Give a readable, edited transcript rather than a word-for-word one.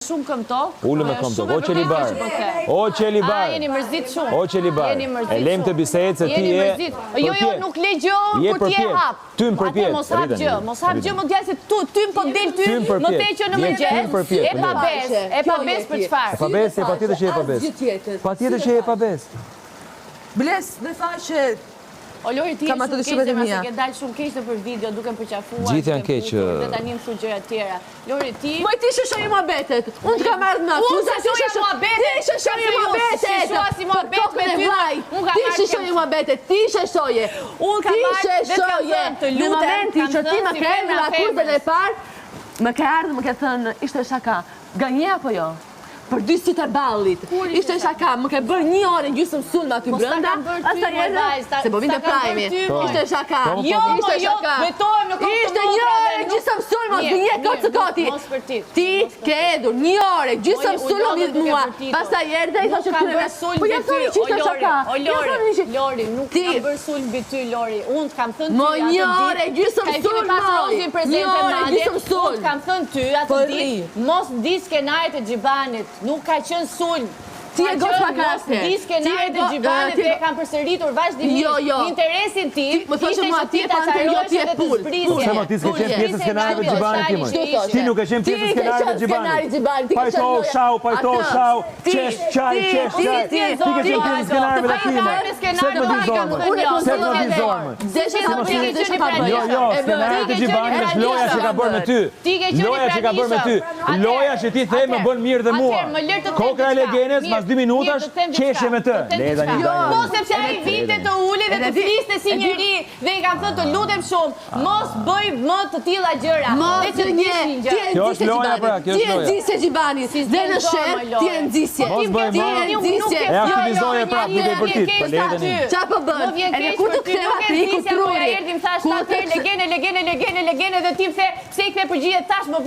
shumë këmtok. Ullë me këmtok. O Qelibar. O Qelibar. Jeni mërzit shumë. O Qelibar. E lem të bisedë se ti je Jo, nuk legjon kur ti je hap. Ty më përpjet. Mos hap gjë, më djalë se ty më po del ty më teqë në mëngjes. E pa bes për çfarë? E pa bes, e patjetër që je pa bes. Patjetër që je pa bes. Bles, dhe thashë O Lori, ti Kam je ato shumë dëshimet keq, e mia. se ke dalë shumë keq nëpër video, duke më përqafuar. Gjithë janë keq. Dhe tani më thuaj gjëra të tjera. Lori, ti Moj ti shëshoj muhabetet. Unë të kam ardhur me akuzë. Unë shëshoj muhabetet. Ti shëshoj muhabetet. Shëshoj muhabetet me ty. Ti shëshoj muhabetet. Ti shëshoje. Unë kam marrë Ti shëshoje. Në momentin që ti më ke ardhur me akuzën e parë, më ke ardhur, më ke thënë, ishte shaka. Ganje apo jo? Për 2 sytë e ballit. Ishte shaka, më ke bërë 1 orë gjysmë sulm aty brenda. Asta jetë. Se po vinte prajmi. Ishte shaka. Jo, betohem në kohë. Ishte 1 orë gjysmë sulm aty një kocëkoti. Ti ke edhur 1 orë gjysmë sulm me mua. Pastaj erdhe i thoshë ty. Po ja thoni që ishte shaka. O Lori, nuk kam bërë sulm mbi ty, Lori. Unë kam thënë ty. Mo 1 orë gjysmë sulm. 1 orë gjysmë sulm. Unë kam thënë ty atë ditë, mos di skenaret e Xhibanit. Nuk ka qenë sulm. Ti e goç pa karakter. Ti skenaret e Xhibanit e kanë përsëritur vazhdimisht. Interesin tim, më thoshë mua ti e panter, jo ti e pul. Se mo ti s'ke qenë pjesë e skenarit të Xhibanit ti më. Ti nuk e qenë pjesë e skenarit të Xhibanit. Pajto shau, qesh qaj. Ti ke qenë pjesë e skenarit të time. Se më di zormë. Se më di zormë. Jo, skenarit të Xhibanit është loja që ka bërë me ty. Loja që ka bërë me ty. Loja që ti the më bën mirë dhe mua. Kokra e legenës, mas 2 minutash, qeshe me të. Leda një dajnë. Po, sepse ai vinte të ule dhe të fliste si njeri dhe i kam thënë të lutem shumë, mos bëj më të tilla gjëra. Dhe që t'ishin gjë. Kjo është loja pra, kjo është loja. Ti e nxisje Xhibani, dhe në shet, ti e nxisje. Mos bëj më. E aktivizoje prap, duke i bërtit, për ledeni. Qa po bën? Edhe kur të ktheva të iku truri. Legene dhe ti pse i kthe përgjigje tash më